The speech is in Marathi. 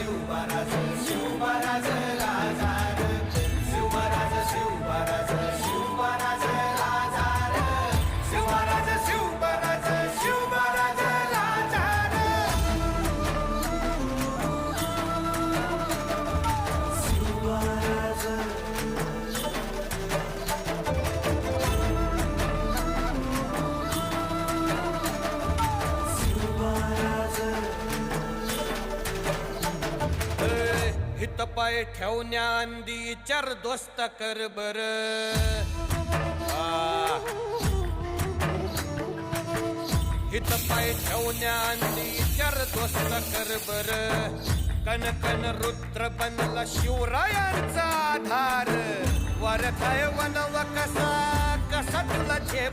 शिवबाराज शिवबाराज राजा रे शिवबाराज शिवबाराज शिवबाराज राजा रे शिवबाराज शिवबाराज शिवबाराज राजा रे शिवबाराज हित पाय ठेवण्याआंदी चार दोस्त कर बर हित पाय ठेवण्याआंदी चार दोस्त कर बर कन कन रुद्र बनला शिवरायांचा आधार वर काय वनव कसा कसा तुला झेप